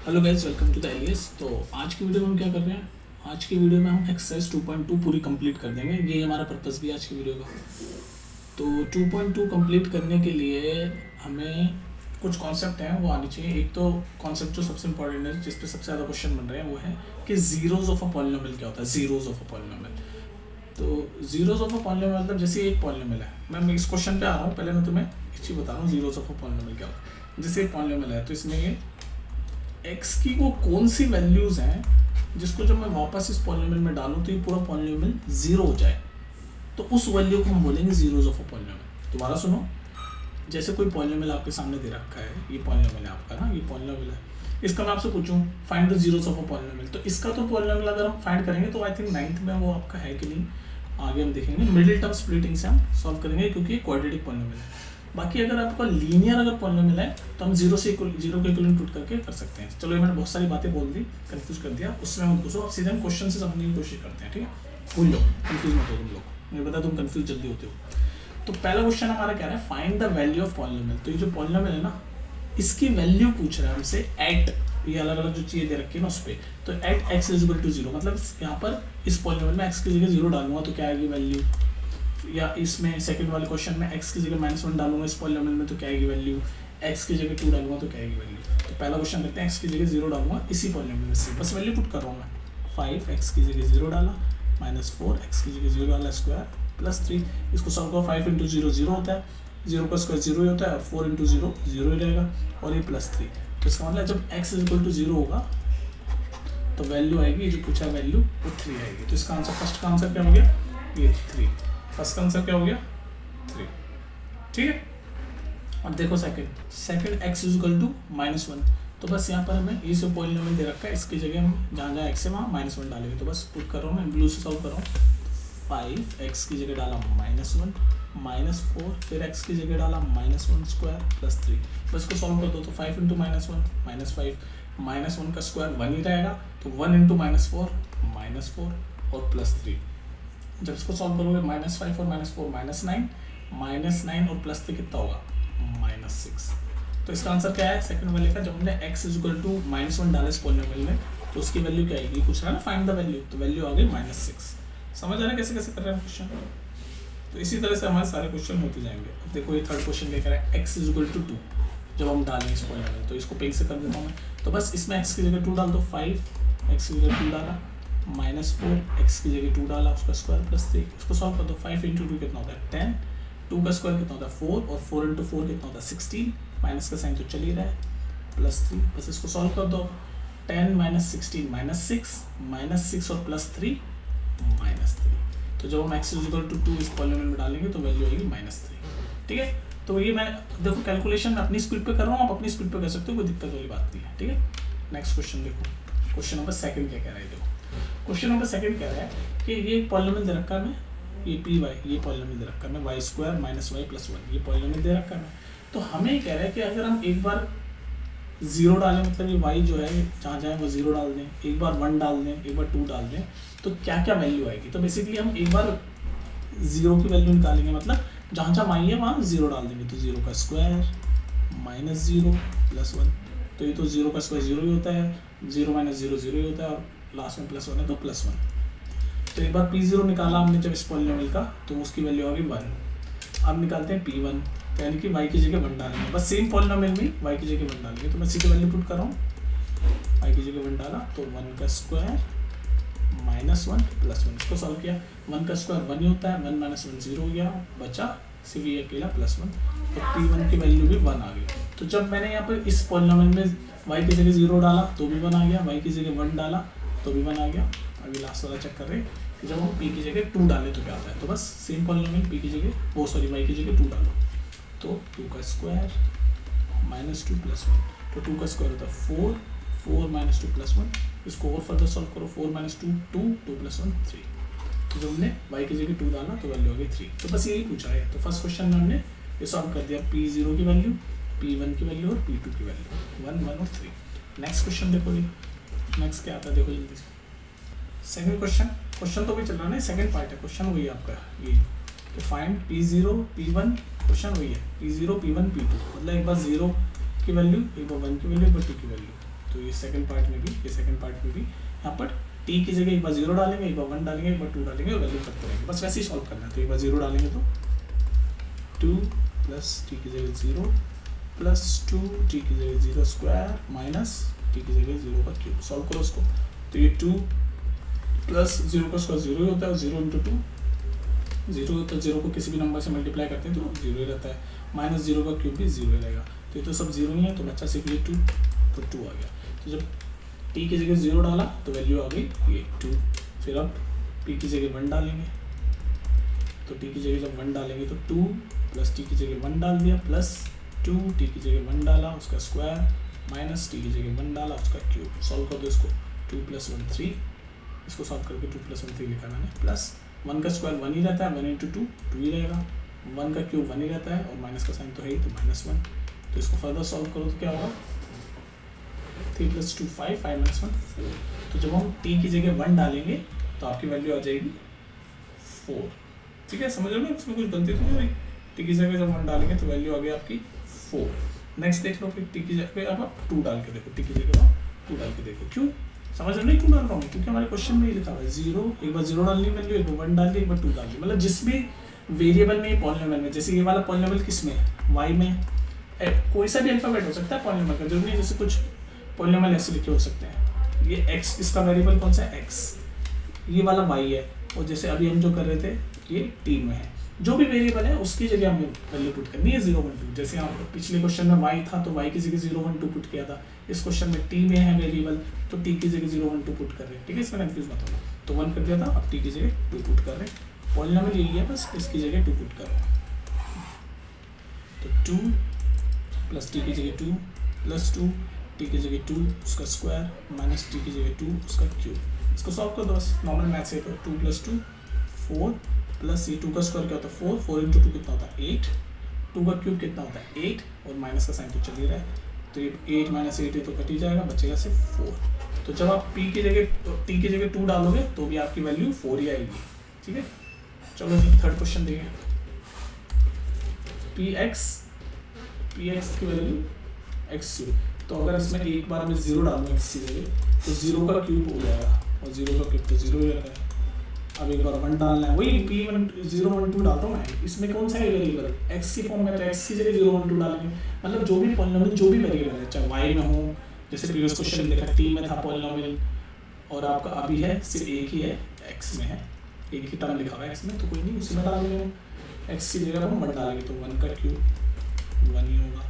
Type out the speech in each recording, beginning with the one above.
Hello guys, welcome to the Elias. तो आज की वीडियो में हम क्या कर रहे हैं, आज की वीडियो में हम एक्सरसाइज 2.2 पूरी कंप्लीट कर देंगे। ये हमारा पर्पस भी है आज की वीडियो का। तो 2.2 कंप्लीट करने के लिए हमें कुछ कॉन्सेप्ट हैं वो आनी चाहिए। एक तो कॉन्सेप्ट जो सबसे इंपॉर्टेंट है, जिस पे सबसे ज़्यादा क्वेश्चन बन रहे हैं, वो है कि जीरोज ऑफ अ पॉलिनोमियल क्या होता है। जीरोज ऑफ अ पॉलिनोमियल, तो जीरोज ऑफ अ पॉलिनोमियल मतलब जैसे एक पॉलिनोमियल है। मैं इस क्वेश्चन पे आ रहा हूँ, पहले मैं तुम्हें एक चीज़ बता रहा हूँ जीरोज ऑफ अ पॉलिनोमियल क्या होता है। जैसे एक पॉलिनोमियल है, तो इसमें ये एक्स की वो कौन सी वैल्यूज हैं जिसको जब मैं वापस इस पॉलिनोमियल में डालूं तो ये पूरा पॉलिनोमियल जीरो हो जाए, तो उस वैल्यू को हम बोलेंगे जीरोज ऑफ अ पॉलिनोमियल। दोबारा सुनो, जैसे कोई पॉलिनोमियल आपके सामने दे रखा है, ये पॉलिनोमियल है आपका ना, ये पॉलिनोमियल है। इसका मैं आपसे पूछूं find the zeros of a polynomial, तो इसका तो पॉलिनोमियल अगर हम फाइंड करेंगे तो आई थिंक 9th में वो आपका है कि नहीं, आगे हम देखेंगे। मिडिल टर्म स्प्लिटिंग से हम सॉल्व करेंगे क्योंकि ये क्वाड्रेटिक पॉलिनोमियल है। बाकी अगर आपका लीनियर अगर पॉलिनोमियल है तो हम जीरो के इक्विवेलेंट पुट करके कर सकते हैं। चलो, ये मैंने बहुत सारी बातें बोल दी, कंफ्यूज कर दिया, उसमें मत पूछो। अब सीधे हम क्वेश्चन से समझने की कोशिश करते हैं, ठीक है। भूल लो, कंफ्यूज मत हो तुम लोग, मुझे पता तुम कंफ्यूज जल्दी होते हो। तो पहला क्वेश्चन हमारा क्या है, find the value of polynomial. तो ये जो पॉलिनोमियल है ना, इसकी वैल्यू पूछ रहा है हमसे एट, ये अलग अलग जो चीज़ें दे रखी है ना उस पर। तो at X is equal to zero, मतलब यहाँ पर इस पॉलिनोमियल में एक्स की जगह जीरो डालूंगा तो क्या आएगी वैल्यू, या इसमें सेकंड वाले क्वेश्चन में x की जगह -1 डालूंगा इस पॉलिनोमियल में तो क्या आएगी वैल्यू, x की जगह 2 डालूंगा तो क्या आएगी वैल्यू। तो पहला क्वेश्चन करते हैं, x की जगह 0 डालूंगा इसी पॉलिनोमियल में से, बस वैल्यू पुट कर रहा हूँ मैं। 5x की जगह 0 डाला, -4x की जगह 0 डाला स्क्वायर, +3। इसको सॉल्व करो, 5 × 0 0 होता है, 0 का स्क्वायर 0 ही होता है, और 4 × 0 0 ही रहेगा, और ये +3। तो इसका मतलब जब x = 0 होगा तो वैल्यू आएगी, जो पूछा वैल्यू वो 3 आएगी। तो इसका आंसर, फर्स्ट का आंसर क्या हो गया, ये 3। फर्स्ट का आंसर क्या हो गया, 3, ठीक है। और देखो सेकंड x = -1, तो बस यहाँ पर हमें ये जो पॉलिनोमियल दे रखा है, इसकी जगह हम जहाँ जहाँ x है वहाँ -1 डालेंगे। तो बस पुट कर रहा हूँ मैं, ब्लू से सॉल्व कर रहा हूँ। 5x की जगह डाला -1, -4, फिर x की जगह डाला -1 स्क्वायर +3। बस को सॉल्व कर दो, तो 5 × -1 -5, -1 का स्क्वायर 1 ही रहेगा, तो 1 × -4 और +3। जब इसको सॉल्व करोगे, -5 और -4 -9 और +3 कितना होगा, -6। तो इसका आंसर क्या है सेकंड वाले का, जब हमने x = -1 डाला इस पॉलिनोमियल में तो उसकी वैल्यू क्या आएगी, पूछ रहा है ना फाइंड द वैल्यू, तो वैल्यू आ गई -6। समझ आ रहा है कैसे कैसे कर रहे हैं क्वेश्चन। तो इसी तरह से हमारे सारे क्वेश्चन होते जाएंगे। अब देखो, ये थर्ड क्वेश्चन लेकर है, x = 2 जब हम डालें इस पॉलिनोमियल, तो इसको पेज से कर देता हूँ मैं। तो बस इसमें x की जगह 2 डाल दो, 5x की जगह 2 डाला, -4x की जगह 2 डाला, उसका स्क्वायर +3। इसको सॉल्व कर दो, 5 × 2 कितना होता है 10, 2 का स्क्वायर कितना होता है 4, और 4 × 4 कितना होता है 16, माइनस का साइन तो चल ही रहा है, +3। बस इसको सॉल्व कर दो, 10 - 16 -6 और +3 -3। तो जब हम x = 2 इस पॉलिनोमियल में डालेंगे तो वैल्यू आएगी -3, ठीक है। तो ये मैं देखो कैलकुलेशन अपनी स्पीड पे कर रहा हूँ, आप अपनी स्पीड पे कर सकते हो, कोई दिक्कत वाली बात नहीं है, ठीक है। नेक्स्ट क्वेश्चन देखो, क्वेश्चन नंबर सेकंड क्या कह रहा है। देखो क्वेश्चन नंबर सेकंड कह रहा है कि ये पॉलिनोमियल दे रखा है मैं, ये py, ये पॉलिनोमियल दे रखा है मैं, y² - y + 1, ये पॉलिनोमियल दे रखा है मैं। तो हमें कह रहा है कि अगर हम एक बार 0 डालें, मतलब ये y जो है जहाँ जाए वो 0 डाल दें, एक बार 1 डाल दें, एक बार 2 डाल दें, तो क्या क्या वैल्यू आएगी। तो बेसिकली हम एक बार 0 की वैल्यू निकालेंगे, मतलब जहाँ जहाँ y है वहाँ 0 डाल देंगे। तो 0 का स्क्वायर -0 + 1, तो ये तो 0 का स्क्वायर 0 ही होता है, 0 - 0 0 ही होता है, और लास्ट में +1 है तो +1। तो एक बार P0 निकाला हमने जब इस पॉलिनोमियल का, तो उसकी वैल्यू आ गई 1। अब निकालते हैं P1, यानी कि y की जगह 1 डालेंगे, बस सेम पॉलिनोमियल में y की जगह 1 डालेंगे। तो मैं सीधे वैल्यू पुट कर रहा हूँ, y की जगह 1 डाला, तो 1 का स्क्वायर -1 + 1। इसको सॉल्व किया, 1 का स्क्वायर 1 ही होता है, 1 - 1 0 हो गया, बचा सिर्फ ये अकेला +1, तो P1 की वैल्यू भी 1 आ गई। तो जब मैंने यहाँ पर इस पॉलिनोमियल में y की जगह 0 डाला तो भी 1 आ गया, y की जगह 1 डाला तो भी 1 आ गया। अभी लास्ट वाला चेक कर रहे हैं कि जब हम p की जगह 2 डालें तो क्या आता है। तो बस सेम पॉलिनोमियल p की जगह y की जगह 2 डालो, तो 2 का स्क्वायर -2 + 1, तो 2 का स्क्वायर होता है 4, 4 - 2 + 1। इसको और फर्दर सॉल्व करो, 4 - 2 2, 2 + 1 3। तो जब हमने y की जगह 2 डाला तो वैल्यू हो गई 3। तो बस यही पूछा है। तो फर्स्ट क्वेश्चन में हमने ये सॉल्व कर दिया, P0 की वैल्यू, P1 की वैल्यू और P2 की वैल्यू, 1 1 और 3। नेक्स्ट क्वेश्चन देखो, ये नेक्स्ट क्या आता है देखो जल्दी से। सेकंड क्वेश्चन तो भी चल रहा है ना, सेकंड पार्ट है, क्वेश्चन वही है आपका ये, तो फाइंड P0 P1, क्वेश्चन वही है, P0 P1 P2, मतलब एक बार 0 की वैल्यू, एक बार 1 की वैल्यू, एक बार 2 की वैल्यू। तो ये सेकंड पार्ट में भी यहाँ पर t की जगह एक बार 0 डालेंगे, एक बार 1 डालेंगे, एक बार 2 डालेंगे और वैल्यू करते रहेंगे। बस वैसे ही सॉल्व करना है। तो एक बार 0 डालेंगे तो 2 प्लस t की जगह 0 प्लस 2 t की जगह 0 स्क्वायर माइनस t की जगह 0 का क्यूब। सॉल्व करो उसको। तो ये 2 प्लस 0 का स्क्वायर 0 ही होता है, 0 इंटू 2 0 होता है। 0 को किसी भी नंबर से मल्टीप्लाई करते हैं तो 0 ही रहता है, माइनस 0 का क्यूब भी 0 ही रहेगा। तो ये तो सब 0 ही है, तो बच्चा सिर्फ ये 2 तो 2 आ गया। तो जब t की जगह 0 डाला तो वैल्यू आ गई ये 2। फिर अब p की जगह 1 डालेंगे, तो t की जगह जब 1 डालेंगे तो 2 प्लस t की जगह 1 डाल दिया प्लस 2 t की जगह 1 डाला उसका स्क्वायर माइनस t की जगह 1 डाला उसका क्यूब। सॉल्व कर दो इसको। 2 + 1 3, इसको सॉल्व करके 2 + 1 3 लिखा मैंने, प्लस 1 का स्क्वायर 1 ही रहता है, 1 × 2 2 ही रहेगा, 1 का क्यूब 1 ही रहता है और माइनस का साइन तो है ही, तो -1। तो इसको फर्दर सॉल्व करो तो क्या होगा 3 + 2 5 5 - 1 4। तो जब हम t की जगह 1 डालेंगे तो आपकी वैल्यू आ जाएगी 4। ठीक है, समझ लो ना, इसमें कुछ गलती तो नहीं हुई। t की जगह जब 1 डालेंगे तो वैल्यू आ गई आपकी 4। नेक्स्ट देख लो फिर t की जगह अब आप 2 डाल के देखो, t की जगह आप 2 डाल के देखो। क्यों समझ रहे हो क्यों डाल रहा हूँ? क्योंकि हमारे क्वेश्चन में ही लिखा हुआ है 0, एक बार 0 डालनी वैल्यू, एक बार 1 डाल दी, एक बार 2 डाल दी। मतलब जिस भी वेरिएबल में पॉलिनोमियल में, जैसे ये वाला पॉलिनोमियल किस में y में, कोई सा भी अल्फाबेट हो सकता है पॉलिनोमियल का, जरूरी नहीं जैसे कुछ पॉलिनोमियल ऐसे लिखे हो सकते हैं। ये x, इसका वेरिएबल कौन सा है x, ये वाला y है, और जैसे अभी हम जो कर रहे थे ये t में है। जो भी वेरिएबल है उसकी जगह हमें वैल्यू पुट करनी है 0 1 2। जैसे यहाँ पिछले क्वेश्चन में y था तो y की जगह 0 1 2 पुट किया था। इस क्वेश्चन में t में है वेरिएबल तो t की जगह 0 1 2 पुट कर रहे हैं। ठीक है, इसमें कंफ्यूज मत होना। तो 1 कर दिया था, अब t की जगह 2 पुट कर रहे हैं। पॉलिनोमियल यही है, बस इसकी जगह 2 पुट कर रहे हैं। तो 2 प्लस t की जगह 2 प्लस 2 t की जगह 2 उसका स्क्वायर माइनस t की जगह 2 उसका क्यूब। इसको सॉल्व कर दो बस, नॉर्मल मैथ से। तो 2 + 2 4 प्लस ये 2 का स्क्वायर क्या होता है 4, 4 × 2 कितना होता है 8, 2 का क्यूब कितना होता है 8 और माइनस का साइन तो चल ही रहा है। तो ये 8 - 8 तो कट ही जाएगा, बचेगा सिर्फ 4। तो जब आप p की जगह t की जगह 2 डालोगे तो भी आपकी वैल्यू 4 ही आएगी। ठीक है, चलो जी थर्ड क्वेश्चन देखिए। px की वैल्यू x0। तो अगर इसमें एक बार मैं 0 डालूँ x की जगह तो 0 का क्यूब हो जाएगा, और 0 का क्यूब तो 0 ही रहता है। अब एक बार 1 डालना है, वही p 0 1 2 डालता हूँ मैं। इसमें कौन सा है वेरिएबल x की फॉर्म में, तो x की जगह 0 1 2 डालेंगे। मतलब जो भी पॉलिनोमियल जो भी वेरिएबल है, चाहे y में हो, जैसे प्रीवियस क्वेश्चन में देखा t में था पॉलिनोमियल, और आपका अभी है सिर्फ एक ही है x में है, एक ही टर्म लिखा हुआ है x में, तो कोई नहीं उसी में डाल देंगे। x की जगह हम 1 डालेंगे तो 1 का क्यूब 1 ही होगा,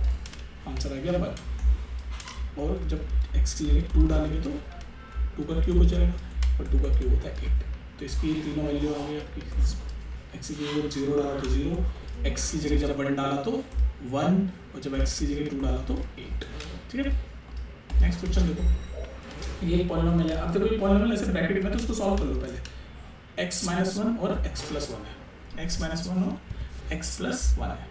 आंसर आ गया 1। और जब x की जगह 2 डालेंगे तो 2 का क्यूब हो जाएगा, और 2 का क्यूब होता है 8। तो इसकी तीनों वैल्यू आ गई आपकी। x की जगह 0 डाला तो 0, x की जगह जब 1 डाला तो 1, और जब x की जगह 2 डाला तो 8। ठीक है, नेक्स्ट क्वेश्चन देखो। ये पॉलिनोमियल है। अब देखो ये पॉलिनोमियल ऐसे ब्रैकेट में, तो उसको सॉल्व कर लो पहले। x - 1 और x + 1 है, x - 1 और x + 1 है।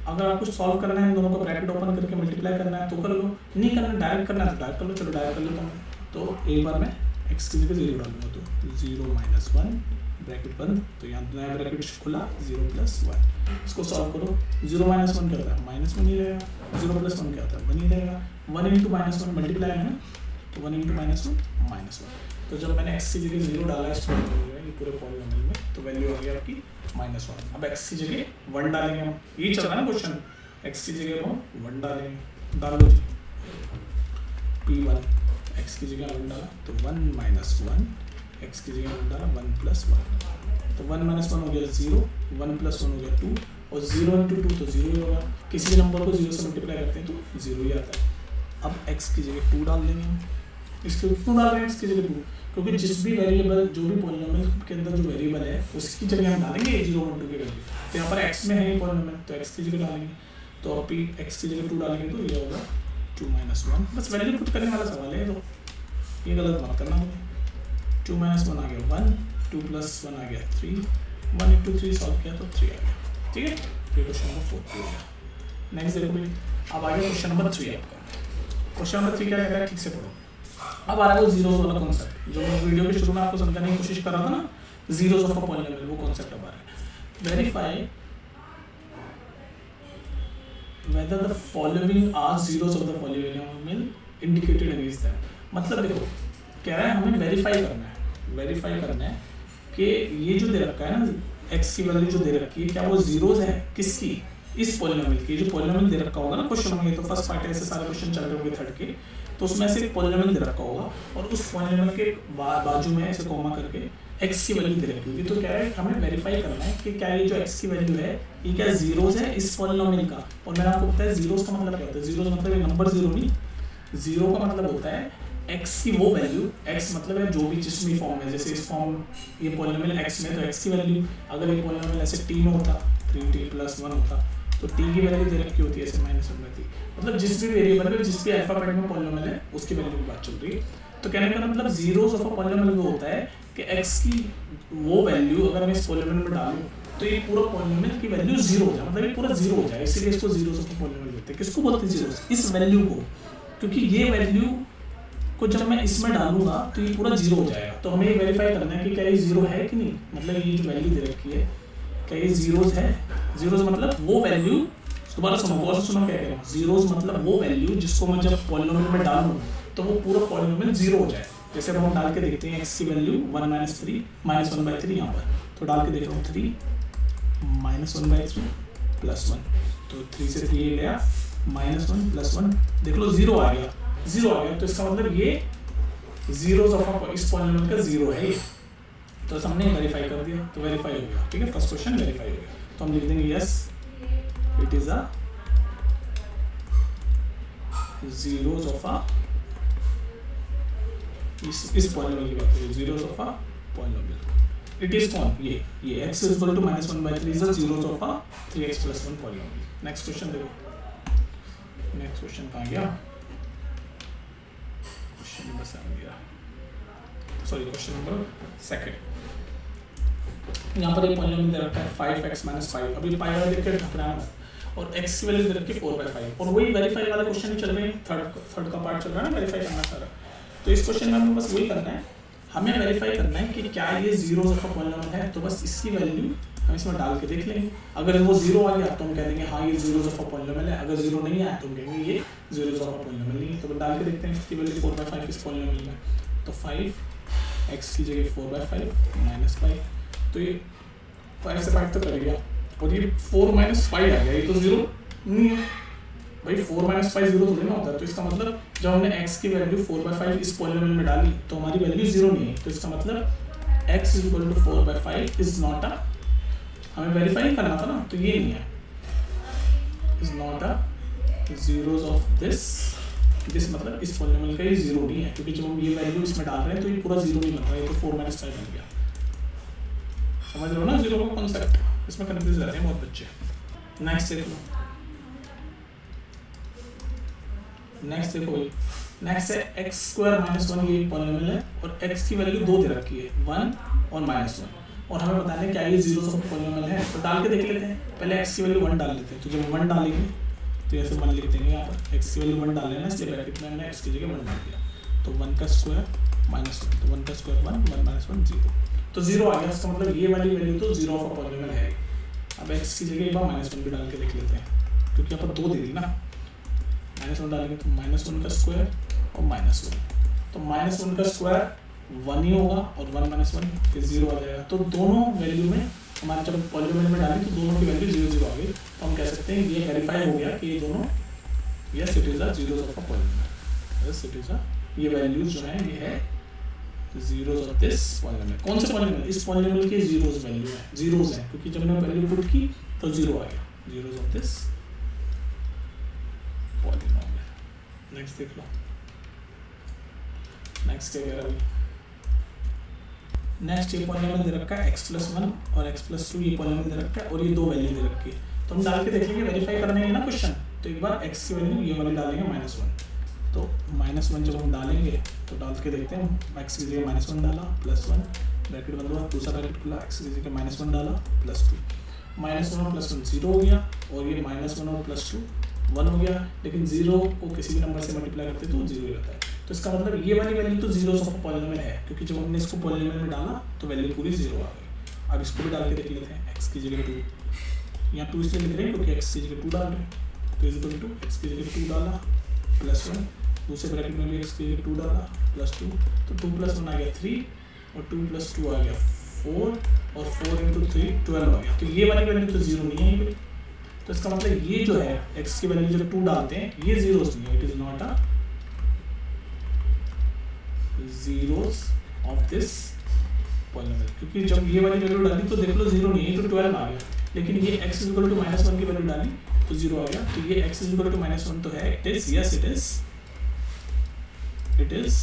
अगर आपको सॉल्व करना है इन दोनों को ब्रैकेट ओपन करके मल्टीप्लाई करना है तो कर लो, नहीं करना डायरेक्ट करना है तो डायरेक्ट कर लो। चलो डायरेक्ट कर लेता हूँ। तो एक बार मैं x की जगह 0 डालूंगा तो 0 - 1 ब्रैकेट बंद, तो यहाँ नया ब्रैकेट खुला 0 + 1। इसको सॉल्व करो। 0 - 1 क्या होता है -1 ही रहेगा, 0 + 1 क्या होता है 1 ही रहेगा। 1 × -1 मल्टीप्लाई है ना, तो 1 × -1 -1। तो जब मैंने x की जगह 0 डाला इस ये पूरे पॉलिनोमियल में, तो वैल्यू आ गई आपकी -1। अब x की जगह 1 डालेंगे हम, ये चल रहा है ना क्वेश्चन, x की जगह हम 1 डालेंगे। डाल दो p1, x की जगह 1 डाला तो 1 - 1, x की जगह 1 डाला 1 + 1, तो 1 - 1 हो गया 0, 1 + 1 हो गया 2, और 0 × 2 तो 0 ही होगा। किसी भी नंबर को 0 से मल्टीप्लाई करते हैं तो 0 ही आता है। अब x की जगह 2 डाल देंगे हम, इसके 2 डाल रहे हैं x की जगह 2, क्योंकि जिस भी वेरिएबल जो भी पॉलिनोमियल के अंदर जो वेरिएबल है उसकी जगह हम डालेंगे 0 1 2 के वैल्यू। तो यहाँ पर x में है ये पॉलिनोमियल, तो x की जगह डालेंगे, तो अब x की जगह 2 डालेंगे तो ये होगा 2 - 1। बस वैल्यू पुट करने वाला सवाल है, तो ये गलत मत करना मुझे। 2 - 1 आ गया 1, 2 + 1 आ गया 3, 1 × 3 सॉल्व किया तो 3 आ गया। ठीक है, ये क्वेश्चन नंबर 4 हो गया। नेक्स्ट देखो भाई, अब आ गया क्वेश्चन नंबर 3 आपका। क्वेश्चन नंबर 3 क्या कह रहा है, ठीक से पढ़ो। अब आ रहा है वो जीरोस वाला कॉन्सेप्ट, जो मैं वीडियो के शुरू में आपको समझाने की कोशिश कर रहा था ना, जीरोस ऑफ अ पॉलिनोमियल, वो कॉन्सेप्ट अब आ रहा है। Verify whether the following are zeros of the polynomial indicated against that. मतलब देखो कह रहा है हमें वेरीफाई करना है कि ये जो दे रखा है ना x की वैल्यू जो दे रखी है क्या वो जीरोज है किसकी, इस पॉलिनोमियल की। जो पॉलिनोमियल दे रखा होगा ना क्वेश्चन में, तो फर्स्ट पार्ट ऐसे सारे क्वेश्चन चल रहे होंगे थर्ड के, तो उसमें से एक पॉलिनोमियल दे रखा होगा और उस पॉलिनोमियल के बाजू में ऐसे कॉमा करके x की वैल्यू दे रखी होगी। तो कह रहा है हमें वेरीफाई करना है कि क्या ये जो x की वैल्यू है ये क्या जीरोज है इस पॉलिनोमियल का। और मैंने आपको बताया जीरोज का मतलब क्या होता है, जीरोज मतलब नंबर जीरो नहीं, जीरो का मतलब होता है x की वो वैल्यू, x मतलब है जो भी जिसमें फॉर्म है, जैसे इस फॉर्म ये पॉलिनोमियल x में तो x की वैल्यू, अगर ये पॉलिनोमियल ऐसे t में होता 3t + 1 होता तो t की वैल्यू दे रखी होती है ऐसे -1/3। मतलब जिस भी वेरिएबल में जिस भी अल्फाबेट में पॉलिनोमियल है उसकी वैल्यू की बात चल रही है। तो कहने का मतलब जीरोस ऑफ अ पॉलिनोमियल वो होता है कि x की वो वैल्यू अगर मैं इस पॉलिनोमियल में डालूं तो ये पूरा पॉलिनोमियल की वैल्यू जीरो हो जाए, मतलब ये पूरा जीरो हो जाए, इसीलिए इसको जीरोस ऑफ अ पॉलिनोमियल बोलते हैं। किसको बोलते हैं जीरोस, इस वैल्यू को, क्योंकि ये वैल्यू को जब मैं इसमें डालूंगा तो ये पूरा जीरो हो जाएगा। तो हमें वेरीफाई करना है कि क्या ये जीरो है कि नहीं, मतलब ये जो वैल्यू दे रखी है क्या ये जीरोस है। जीरोस मतलब वो वैल्यू, दोबारा सुनो गौर से सुनो क्या कह रहा हूँ, जीरोस मतलब वो वैल्यू जिसको मैं जब पॉलिनोमियल में डालूं तो वो पूरा पॉलिनोमियल जीरो हो जाए। जैसे हम डाल के देखते हैं x की वैल्यू 1 - 3 -1/3 यहाँ पर, तो डाल के देख रहा हूँ 3 -1/3 +1, तो 3 से 3 गया -1 +1, देख लो जीरो आ गया, जीरो आ गया। तो इसका मतलब ये जीरोस ऑफ इस पॉलिनोमियल का जीरो है ये, तो हमने वेरीफाई कर दिया, तो वेरीफाई हो गया। ठीक है, फर्स्ट क्वेश्चन वेरीफाई हो गया। तो हम लिख देंगे yes it is a zeros of अ, इस पॉलिनोमियल की बात करें, zeros of a polynomial. It is कौन, ये x = -1/3 is a zeros of a 3x + 1 polynomial. Next question देखो, नेक्स्ट क्वेश्चन कहाँ गया, क्वेश्चन नंबर 7 गया, सॉरी क्वेश्चन नंबर 2। यहाँ पर एक पॉलिनोमियल दे रखा है 5x - 5, अभी पाई वाला देख के ढकना है, और x की वैल्यू दे रखी है 4/5, और वही वेरीफाई वाला क्वेश्चन चल रहे हैं, थर्ड का पार्ट चल रहा है ना, वेरीफाई करना सारा। तो इस क्वेश्चन में हमें बस वही करना है, हमें वेरीफाई करना है कि क्या ये जीरोस ऑफ अ पॉलिनोमियल है। तो बस इसकी वैल्यू हम इसमें डाल के देख लेंगे, अगर वो जीरो आ गया तो हम कह देंगे हाँ ये जीरोस ऑफ अ पॉलिनोमियल है, अगर जीरो नहीं आया तो हम कहेंगे ये जीरोस ऑफ अ पॉलिनोमियल नहीं है। तो डाल के देखते हैं इसकी वैल्यू 4/5 इस पॉलिनोमियल में, तो 5x की जगह 4/5 -5, तो ये 5 से 5 तो कर गया, और ये 4 - 5 आ गया, ये तो जीरो नहीं है भाई, 4 - 5 जीरो थोड़ी ना होता है। तो इसका मतलब जब हमने x की वैल्यू 4/5 इस पॉलिनोमियल में डाली तो हमारी वैल्यू जीरो नहीं है, तो इसका मतलब x = 4/5 इज नॉट अ, हमें वेरीफाई करना था ना, तो ये नहीं है, is not a zeros of this मतलब इस पॉलिनोमियल का ये जीरो नहीं है, क्योंकि जब हम ये वैल्यू इसमें डाल रहे हैं तो ये पूरा जीरो नहीं बन रहा है, ये तो 4 - 5 बन गया। समझ रहे हो ना जीरो का कॉन्सेप्ट, इसमें कंफ्यूज रहते हैं बहुत बच्चे। नेक्स्ट देख लो, नेक्स्ट देखो भाई, नेक्स्ट है x² - 1, ये पॉलिनोमियल है और x की वैल्यू 2 दे रखी है 1 और -1, और हमें बताना है क्या ये जीरोस ऑफ पॉलिनोमियल है। तो डाल के देख लेते हैं, पहले x की वैल्यू 1 डाल लेते हैं, तो जब 1 डालेंगे तो ऐसे 1 लिख देंगे, यहाँ पर x की वैल्यू 1 डाल लेना, इसलिए ब्रैकेट में हमने x की जगह 1 डाल दिया, तो 1 का स्क्वायर -1, तो 1 का स्क्वायर 1, 1 - 1 0, तो जीरो आ गया। इसका मतलब ये वाली वैल्यू तो जीरो ऑफ अ पॉलिनोमियल है। अब x की जगह एक बार -1 भी डाल के देख लेते हैं, क्योंकि यहाँ पर 2 दे दी ना, -1 डालेंगे तो -1 का स्क्वायर और -1, तो -1 का स्क्वायर 1 ही होगा और 1 - 1 फिर 0 आ जाएगा। तो दोनों वैल्यू में हमारे जब पॉलिनोमियल में डाली तो दोनों की वैल्यू 0 0 आ गई, तो हम कह सकते हैं ये वेरीफाई हो गया कि ये दोनों yes it is a zeros of a polynomial, yes it is अ, ये वैल्यूज जो है ये है जीरोस ऑफ दिस पॉलिनोमियल। कौन से पॉलिनोमियल, इस पॉलिनोमियल के जीरोस वैल्यू है, जीरोस है, क्योंकि जब मैंने वैल्यू पुट की तो 0 आ गया, zeros of this polynomial. Next देख लो, नेक्स्ट क्या कह रहा है, नेक्स्ट ये पॉलिनोमियल दे रखा है x + 1 और x + 2, ये पॉलिनोमियल दे रखा है और ये 2 वैल्यू दे रखी है, तो हम डाल के देखेंगे, वेरीफाई करना है ना क्वेश्चन। तो एक बार x की वैल्यू ये वाली डालेंगे -1, तो -1 जब हम डालेंगे तो डाल के देखते हैं, x की जगह -1 डाला +1 ब्रैकेट बंद हुआ, दूसरा ब्रैकेट खुला, x की जगह -1 डाला +2, -1 और +1 0 हो गया, और ये -1 और +2 1 हो गया, लेकिन 0 को किसी भी नंबर से मल्टीप्लाई करते तो 0 ही रहता है। तो इसका मतलब ये वाली वैल्यू तो जीरोस ऑफ पॉलिनोमियल है, क्योंकि जब हमने इसको पॉलिनोमियल में डाला तो वैल्यू पूरी 0 आ गई। अब इसको भी डाल के देख लेते हैं, x की जगह 2, यहाँ 2 इसलिए लिख रहे हैं क्योंकि x की जगह 2 डाल रहे हैं, तो x की जगह 2 डाला +1 दूसरे ब्रैकेट में भी x की 2 डाला +2, तो 2 + 1 आ गया 3 और 2 + 2 आ गया 4 और 4 × 3 12 आ गया। तो ये वाली वैल्यू तो 0 नहीं है कोई, तो इसका मतलब ये जो है x की वैल्यू जब 2 डालते हैं ये जीरोस नहीं है, it is not a zeros of this polynomial, क्योंकि जब ये वाली वैल्यू डाली तो देख लो 0 नहीं है तो 12 आ गया, लेकिन ये x = -1 की वैल्यू डाली तो 0 आ गया, तो ये x = -1 तो है, it is yes it is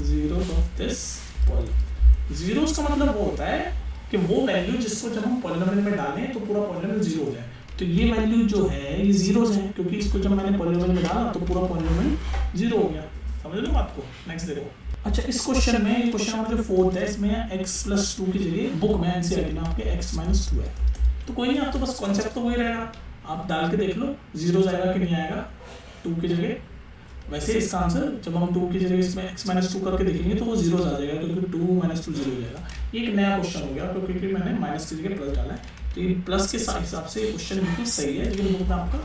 zeros of this polynomial. Zeros का मतलब वो होता है कि वो वैल्यू जिसको जब हम पॉलिनोमियल में डालें तो पूरा पॉलिनोमियल 0 हो जाए। तो ये वैल्यू जो है ये जीरोस है, क्योंकि इसको जब मैंने पॉलिनोमियल में डाला तो पूरा पॉलिनोमियल 0 हो गया। समझ लो बात को। नेक्स्ट देखो। अच्छा, इस क्वेश्चन में, ये क्वेश्चन नंबर जो 4 है, इसमें x + 2 की जगह बुक में एनसीईआरटी में आपके x - 2 है, तो कोई नहीं, आप तो बस कॉन्सेप्ट तो वही रहेगा, आप डाल के देख लो जीरो आएगा कि नहीं आएगा 2 की जगह। वैसे इसका आंसर जब हम 2 की जगह इसमें x - 2 करके देखेंगे तो वो जीरो आ जाएगा, क्योंकि 2 - 2 0 हो जाएगा। ये एक नया क्वेश्चन हो गया क्योंकि मैंने माइनस की जगह प्लस डाला है, तो ये प्लस के हिसाब से क्वेश्चन बिल्कुल सही है, लेकिन बुक में आपका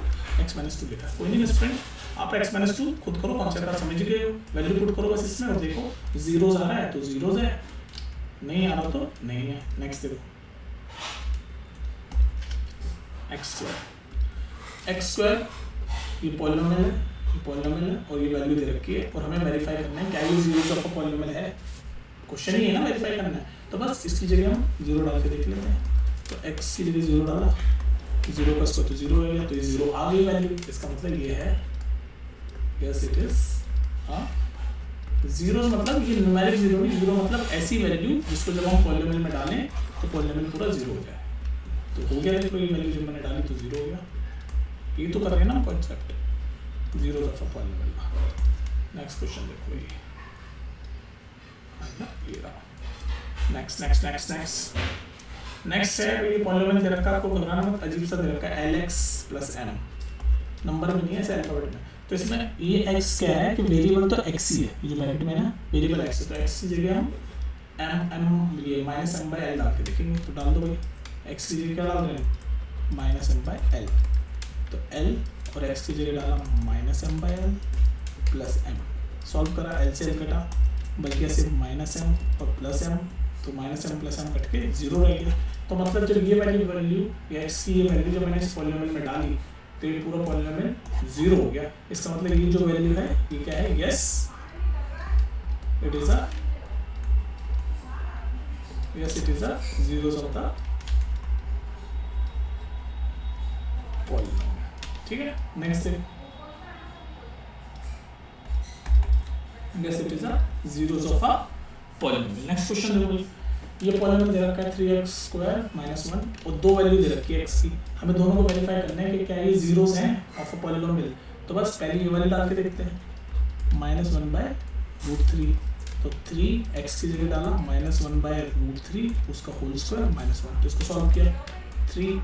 x - 2 लिखा है। कोई नहीं फ्रेंड, आप x - 2 खुद करो, कॉन्सेप्ट आप समझ गए हो, वैल्यू पुट करो बस इसमें और देखो जीरोस आ रहा है तो जीरोस है, नहीं आ रहा तो नहीं है। नेक्स्ट देखो, x² ये पॉलिनोमियल है, और ये वैल्यू दे रखी है और हमें वेरीफाई करना है क्या ये जीरोस ऑफ अ पॉलिनोमियल है। क्वेश्चन ही है ना, वेरीफाई करना है, तो बस इसकी जगह हम 0 डाल के देख लेते हैं। तो x की जगह 0 डाला, 0 का स्क्वायर तो 0 हो गया, तो ये 0 आ गई वैल्यू। इसका मतलब ये है यस इट इज जीरो, मतलब ये न्यूमेरिक 0 नहीं, 0 मतलब ऐसी वैल्यू जिसको जब हम पॉलिनोमियल में डालें तो पॉलिनोमियल पूरा 0 हो जाए। तो हो गया, देखो ये वैल्यू जब मैंने डाली तो 0 हो गया। ये तो कर रहे हैं ना concept, zero of a polynomial. Next question देखो, ये रहा। नेक्स्ट है ये पॉलिनोमियल दे रखा है, आपको घबराना मत, अजीब सा दे रखा है lx + m, नंबर में नहीं है, ऐसे अल्फाबेट में। तो इसमें ये x क्या है कि वेरिएबल तो x ही है, ये जो ब्रैकेट में है वेरिएबल x है, तो x की जगह हम m ये -m/l डाल के देखेंगे। तो डाल दो भाई, x की जगह क्या डाल रहे हैं -m/l, तो l और x की जगह डाला -m/l + m, सॉल्व करा, l से l कटा, बच गया सिर्फ -m और +m, तो -m + m कट के 0 रह गया। तो मतलब जब ये वैल्यू या x की ये वैल्यू जब मैंने इस पॉलिनोमियल में डाली तो ये पूरा पॉलिनोमियल 0 हो गया। इसका मतलब ये जो वैल्यू है ये क्या है, yes it is a zeros of the polynomial. ठीक है, नेक्स्ट है yes it is a zeros of a polynomial. Next question देखो, ये पॉलिनोमियल दे रखा है 3x² - 1 और दो वैल्यू दे रखी है x की, हमें दोनों को वेरीफाई करना है कि क्या ये जीरोस हैं ऑफ अ पॉलिनोमियल। तो बस पहले ये वाली डाल के देखते हैं, -1/√3, तो 3x की जगह डाला -1/√3 उसका होल स्क्वायर -1, तो इसको सॉल्व किया 3।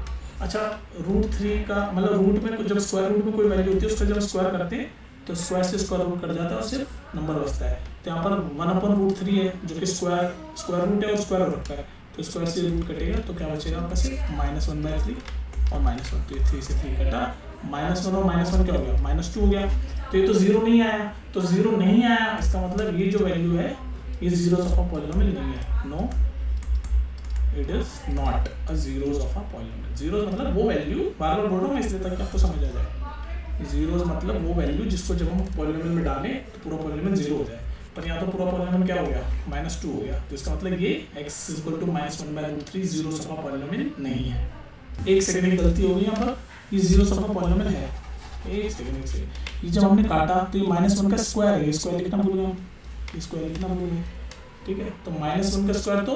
अच्छा, √3 का मतलब रूट में जब स्क्वायर रूट में कोई वैल्यू होती है उसका जब स्क्वायर करते हैं तो स्क्वायर से स्क्वायर रूट कट जाता है और सिर्फ नंबर बचता है। तो यहाँ पर 1/√3 है जो कि स्क्वायर रूट है और स्क्वायर रखता है, तो स्क्वायर से रूट कटेगा तो क्या बचेगा आपका सिर्फ -1/3 और -1, तो 3 से 3 कटा, -1 और -1 क्या हो गया -2 हो गया। तो ये तो 0 नहीं आया, तो 0 नहीं आया इसका मतलब ये जो वैल्यू है ये जीरोस ऑफ अ पॉलिनोमियल नहीं है। No, it is not a zeros of a polynomial. Zeros मतलब वो वैल्यू, बार बार बोल रहा हूँ मैं इसलिए ताकि आपको समझ आ जाए, जीरोस मतलब वो वैल्यू जिसको जब हम पॉलिनोमियल में डालें तो पूरा पॉलिनोमियल 0 हो जाए, पर यहाँ तो पूरा पॉलिनोमियल क्या हो गया -2 हो गया। तो इसका मतलब ये x = -1/√3 zeros of a polynomial नहीं है। एक सेकंड की गलती हो गई यहाँ पर, ये जीरोस ऑफ अ पॉलिनोमियल है। एक सेकंड, ये जब हमने काटा तो ये -1 का स्क्वायर है, स्क्वायर लिखना भूल गए, स्क्वायर लिखना भूल गए। ठीक है, तो -1 का स्क्वायर तो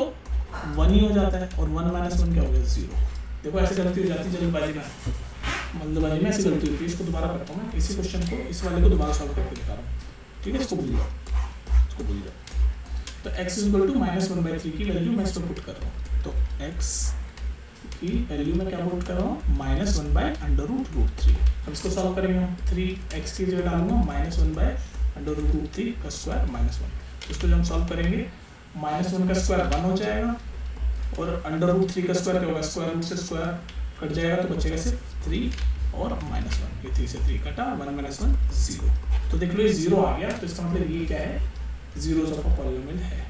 1 ही हो जाता है और 1 - 1 क्या हो गया 0। देखो ऐसे गलती हो जाती है जल्दबाजी में ऐसी गलती होती है। इसको दोबारा करता हूँ मैं, इसी क्वेश्चन को, इस वाले को दोबारा सॉल्व करके दिखा रहा हूँ। ठीक है, इसको भूल जाओ। तो x = -1/3 की वैल्यू मैं इसमें पुट कर रहा हूँ, तो x की वैल्यू में क्या पुट कर रहा हूँ -1/√3। अब इसको सॉल्व करेंगे हम, 3x की जगह डालूंगा -1/√3 का स्क्वायर -1, इसको जब हम सॉल्व करेंगे -1 का स्क्वायर 1 हो जाएगा और √3 का स्क्वायर क्या होगा, स्क्वायर रूट से स्क्वायर कट जाएगा तो बचेगा सिर्फ 3 और -1, ये 3 से 3 कटा, 1 - 1 0। तो देख लो ये 0 आ गया, तो इसका मतलब ये क्या है, जीरोस ऑफ अ पॉलिनोमियल है।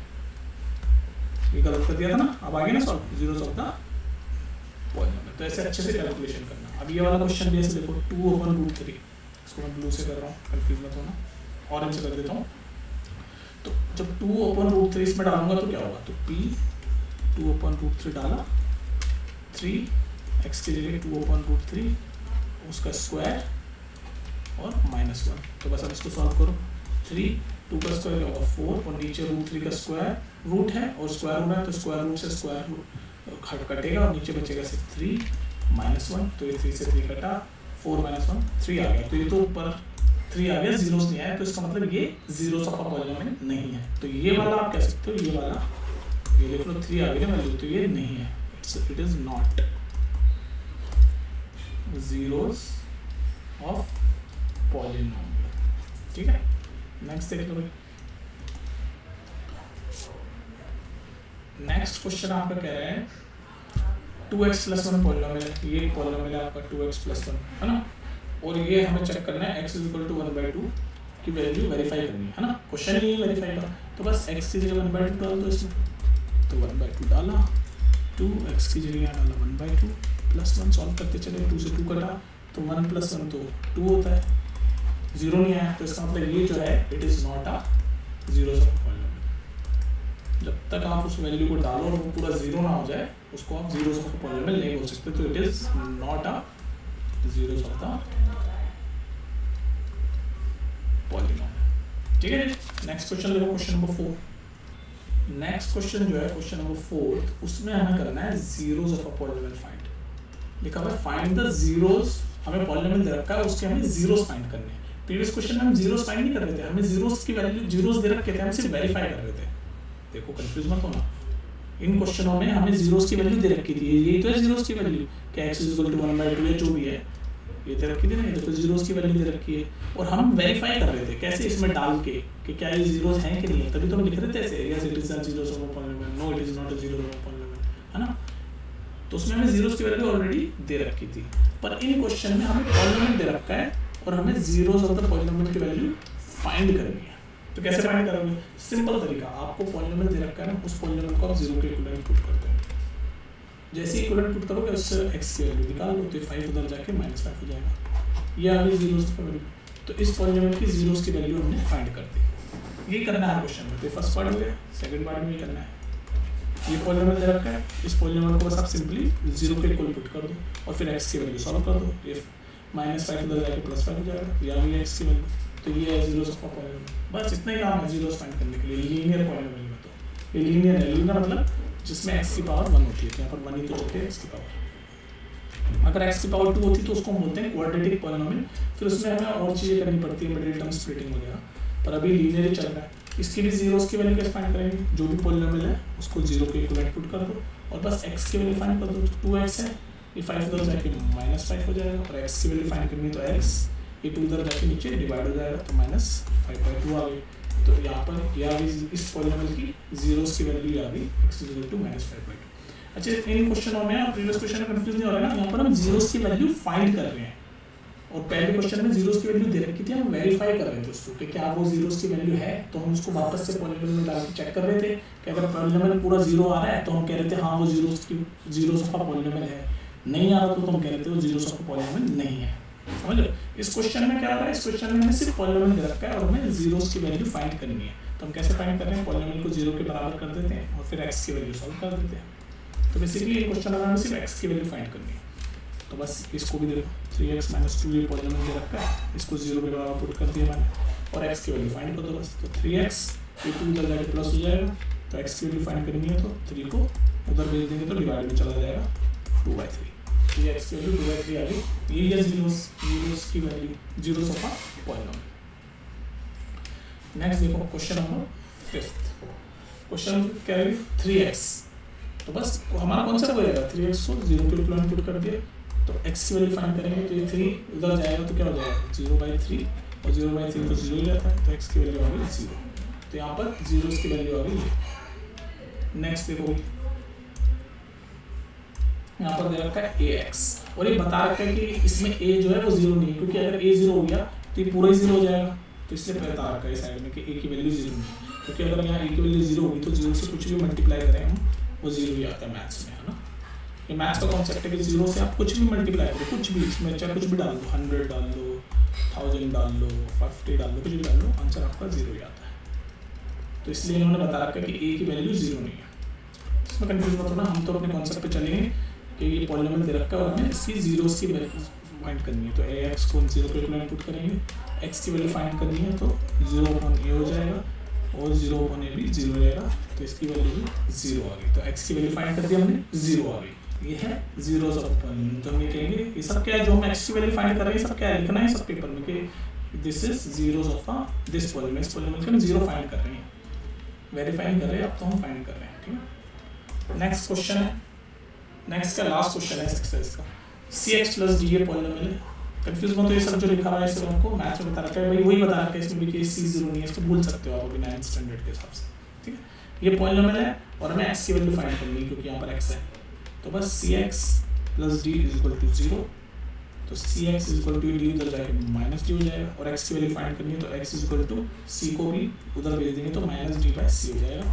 ये गलत कर दिया था ना, अब आगे ना solve zeros of the polynomial. तो ऐसे अच्छे से कैलकुलेशन करना। अब ये वाला क्वेश्चन भी ऐसे देखो, 2/√3, इसको मैं ब्लू से कर रहा हूँ, कंफ्यूज मत होना, ऑरेंज से कर देता हूँ। तो जब 2/√3 इसमें डालूंगा तो क्या होगा, तो p 2/√3 डाला, 3x की जगह 2/√3 उसका स्क्वायर और -1। तो बस अब इसको सॉल्व करो, 3 2 का स्क्वायर क्या होगा 4 और नीचे √3 का स्क्वायर रूट है और स्क्वायर रूट है तो स्क्वायर रूट से स्क्वायर रूट कटेगा और नीचे बचेगा सिर्फ 3 -1। तो ये 3 से 3 कटा, 4 - 1 3 आ गया। तो ये तो ऊपर 3 आ गया, जीरोस नहीं आया, तो इसका मतलब ये जीरोस ऑफ अ पॉलिनोमियल नहीं है। तो ये वाला आप कह सकते हो, ये वाला ये देख लो 3 आ गया वैल्यू, तो ये नहीं है, it is not zeros of polynomial. ठीक है, नेक्स्ट देख लो भाई। नेक्स्ट क्वेश्चन आपका कह रहा है 2x + 1 पॉलिनोमियल है, ये पॉलिनोमियल है आपका 2x + 1 है ना, और ये हमें चेक करना है x = 1/2 की वैल्यू वेरीफाई करनी है ना, क्वेश्चन ही वेरीफाई का। तो बस x की जगह 1/2 डाल दो इसमें, तो 1/2 डाला, 2x की जगह डाला 1/2 + 1 सॉल्व करते चले, 2 से 2 कटा, तो 1 + 1 तो 2 होता है, 0 नहीं आया, तो इसका मतलब ये जो है it is not a zeros of polynomial. जब तक आप उस वैल्यू को डालो और वो पूरा 0 ना हो जाए, उसको आप जीरोस ऑफ पॉलिनोमियल नहीं बोल सकते। तो it is not a zeros of the polynomial. ठीक है, नेक्स्ट क्वेश्चन देखो, क्वेश्चन नंबर 4। नेक्स्ट क्वेश्चन जो है क्वेश्चन नंबर 4, उसमें हमें करना है zeros of a polynomial find. लिखा हुआ है फाइंड द जीरोस, हमें पॉलिनोमियल दे रखा है, उसके हमें जीरोस फाइंड करने हैं। प्रीवियस क्वेश्चन में हम जीरोस फाइंड नहीं कर रहे थे, हमें जीरोस की वैल्यू जीरोस दे रखे थे, हम सिर्फ वेरीफाई कर रहे थे। देखो कंफ्यूज मत होना, इन क्वेश्चनों में हमें जीरोस की वैल्यू दे रखी थी, यही तो है जीरोस की वैल्यू, क्या x = 1/2 है, जो भी है ये दे रखी थी ना, ये तो जीरोस की वैल्यू दे रखी है, और हम वेरीफाई कर रहे थे कैसे, इसमें डाल के कि क्या ये जीरोस हैं कि नहीं है, तभी तो हम लिख रहे थे ऐसे, yes it is a zeros of a polynomial, no it is not a zeros of a polynomial, है ना। तो उसमें हमें जीरोस की वैल्यू ऑलरेडी दे रखी थी, पर इन क्वेश्चन में हमें पॉलिनोमियल दे रखा है और हमें जीरोस ऑफ द पॉलिनोमियल की वैल्यू फाइंड करनी है। तो कैसे फाइंड करोगे, सिंपल तरीका, आपको पॉलिनोमियल दे रखा है ना, उस पॉलिनोमियल को आप 0 के इक्विवेलेंट पुट कर दो, जैसे ही इक्विवेलेंट पुट करोगे उससे x की वैल्यू निकाल लो, तो 5 उधर जाके -5 हो जाएगा, ये आ गई जीरोस की वैल्यू। तो इस पॉलिनोमियल की जीरोस की वैल्यू हमने फाइंड कर दी। ये करना है क्वेश्चन में, तो फर्स्ट पार्ट हो गया, सेकंड पार्ट में ये करना है, ये पॉलिनोमियल दे रखा है, इस पॉलिनोमियल को बस आप सिंपली 0 के इक्वल पुट कर दो और फिर x की वैल्यू सॉल्व कर दो, ये -5 उधर जाके +5 हो जाएगा, या भी x की वैल्यू, तो ये है जीरोस ऑफ अ पॉलिनोमियल। बस इतना ही काम है जीरोस फाइंड करने के लिए लीनियर पॉलिनोमियल में। तो ये लीनियर है, लीनियर मतलब जिसमें x की पावर 1 होती है, तो यहाँ पर 1 ही तो होती है x की पावर। अगर x की पावर 2 होती तो उसको हम बोलते हैं क्वाड्रेटिक पॉलिनोमियल, फिर उसमें हमें और चीज़ें करनी पड़ती है, मिडिल टर्म स्प्लिटिंग वगैरह, पर अभी लीनियर ही चल रहा है। इसकी भी जीरोस की वैल्यू कैसे फाइंड करेंगे, जो भी पॉलिनोमियल है उसको 0 के इक्विवेलेंट पुट कर दो और बस x की वैल्यू फाइंड कर दो, तो 2x है, ये 5 उधर जाके -5 हो जाएगा, और x की वैल्यू फाइंड करनी है तो x, ये 2 उधर जाके नीचे डिवाइड हो जाएगा, तो -5/2 आ गई। तो यहाँ पर यह भी इस पॉलिनोमियल की जीरोस की वैल्यू आ गई x = -5/2। अच्छा, इन क्वेश्चनों में प्रीवियस क्वेश्चन में कंफ्यूज नहीं हो रहा है ना, यहाँ पर हम जीरोस की वैल्यू फाइंड कर रहे हैं, और पहले क्वेश्चन में जीरोस की वैल्यू दे रखी थी, हम वेरीफाई कर रहे थे उसको कि क्या वो जीरोस की वैल्यू है, तो हम उसको वापस से पॉलिनोमियल में डाल के चेक कर रहे थे कि अगर पॉलिनोमियल पूरा 0 आ रहा है तो हम कह रहे थे हाँ वो जीरोस ऑफ अ पॉलिनोमियल है, नहीं आ रहा तो हम कह रहे थे वो जीरोस ऑफ अ पॉलिनोमियल नहीं है। समझ लो, इस क्वेश्चन में क्या हो रहा है, इस क्वेश्चन में हमें सिर्फ पॉलिनोमियल दे रखा है और हमें जीरोस की वैल्यू फाइंड करनी है। तो हम कैसे फाइंड कर रहे हैं, पॉलिनोमियल को 0 के बराबर कर देते हैं और फिर x की वैल्यू सॉल्व कर देते हैं। तो बेसिकली ये क्वेश्चन में हमें सिर्फ x की वैल्यू फाइंड करनी है। तो बस इसको भी देखो, 3x - 2 ये पॉलिनोमियल दे रखा है, इसको 0 के बराबर पुट कर दिया मैंने, और x की वैल्यू फाइंड कर दो बस। तो 3x, ये 2 उधर जाके प्लस हो जाएगा, तो x की वैल्यू फाइंड करनी है तो 3 को उधर भेज देंगे तो डिवाइड में चला जाएगा 2/3, तो ये x की वैल्यू 2/3 आ गई। ये है जीरोस की value, zeros of a polynomial. Next देखो क्वेश्चन नंबर 5। क्वेश्चन क्या है, 3x, तो बस हमारा कौन सा होएगा, 3x को 0 के इक्विवेलेंट पुट कर दिया, तो x की वैल्यू फाइंड करेंगे, तो ये 3 उधर जाएगा तो क्या हो जाएगा 0/3, और 0/3 तो 0 ही जाता है, तो x की वैल्यू आ गई 0। तो यहाँ पर जीरोस की वैल्यू आ गई। नेक्स्ट देखो यहाँ पर दे रखा है ax और ये बता रखा है कि इसमें a जो है वो 0 नहीं है, क्योंकि अगर a 0 हो गया तो ये पूरा ही 0 हो जाएगा, तो इसलिए बता रखा है साइड में कि a की वैल्यू 0 नहीं है, क्योंकि अगर यहाँ a की वैल्यू 0 होगी तो 0 से कुछ भी मल्टीप्लाई करें हम वो 0 ही आता है मैथ्स में, है ना। ये मैथ्स का कॉन्सेप्ट है कि 0 से आप कुछ भी मल्टीप्लाई करो, कुछ भी, इसमें चाहे कुछ भी डाल दो, 100 डाल लो, 1000 डाल लो, 50 डाल लो, कुछ भी डाल लो, आंसर आपका 0 ही आता है। तो इसलिए इन्होंने बता रखा है कि a की वैल्यू 0 नहीं है। इसमें कंफ्यूज मत होना, हम तो अपने कॉन्सेप्ट पे चलेंगे कि ये पॉलिनोमियल दे रखा है और हमें इसकी जीरोस की वैल्यू फाइंड करनी है। तो ax को 0 पे इनपुट करेंगे, x की वैल्यू फाइंड करनी है तो 0/a हो जाएगा और 0/a भी 0 रहेगा, तो इसकी वैल्यू भी 0 आ गई। तो x की वैल्यू फाइंड कर दी हमने, 0 आ गई। ये है जीरोस ऑफ पॉलिनोमियल। तो हम ये कहेंगे ये सब क्या है, जो हम x की वैल्यू फाइंड कर रहे हैं सब क्या है, लिखना है सब पेपर में कि this is zeros of this polynomial. इस पॉलिनोमियल के हम 0 फाइंड कर रहे हैं, वेरीफाई कर रहे हैं, अब तो हम फाइंड कर रहे हैं, ठीक है। नेक्स्ट क्वेश्चन है, नेक्स्ट का लास्ट क्वेश्चन है एक्सरसाइज का, cx प्लस डी ये पॉलिनोमियल है। कंफ्यूज मत हो, ये सब जो लिखा हुआ है इससे आपको मैथ्स में बता रखा है, भाई वही बता रखा है इसमें भी कि c 0 नहीं है, इसको भूल सकते हो आप अभी 9th स्टैंडर्ड के हिसाब से, ठीक है। ये पॉलिनोमियल है और हमें x की वैल्यू फाइंड करनी है क्योंकि यहाँ पर x है, तो बस cx plus d is equal to 0, तो cx is equal to d उधर जाके माइनस d हो जाएगा और x की वैल्यू फाइंड करनी है तो x is equal to c को भी उधर भेज देंगे तो माइनस d बाय c हो जाएगा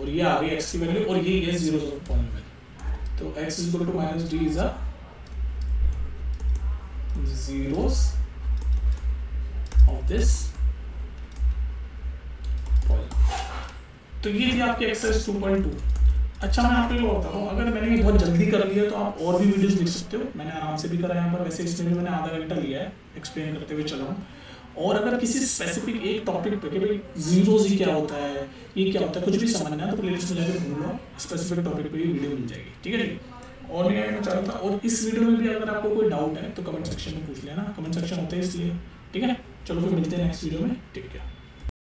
और ये आ गई x की वैल्यू और ये जीरो ऑफ पॉलिनोमियल। तो x is equal to minus d is a zeros of this polynomial। तो ये थी आपकी एक्सरसाइज 2.2। अच्छा मैं आपको ये बताता हूँ, अगर मैंने ये बहुत जल्दी कर लिया तो आप और भी वीडियोस देख सकते हो, मैंने आराम से भी करा यहाँ पर, वैसे इसमें भी मैंने आधा घंटा लिया है एक्सप्लेन करते हुए चला हूँ। और अगर किसी स्पेसिफिक एक टॉपिक पे कि भाई जीरोस ही क्या होता है, ये क्या होता है, कुछ भी समझना है तो प्लेलिस्ट में जाकर ढूंढ लो, स्पेसिफिक टॉपिक पे वीडियो मिल जाएगी, ठीक है। और मैं कहना चाह रहा था, और इस वीडियो में भी अगर आपको कोई डाउट है तो कमेंट सेक्शन में पूछ लेना, कमेंट सेक्शन होता है इसलिए, ठीक है। चलो फिर मिलते हैं नेक्स्ट वीडियो में, ठीक है।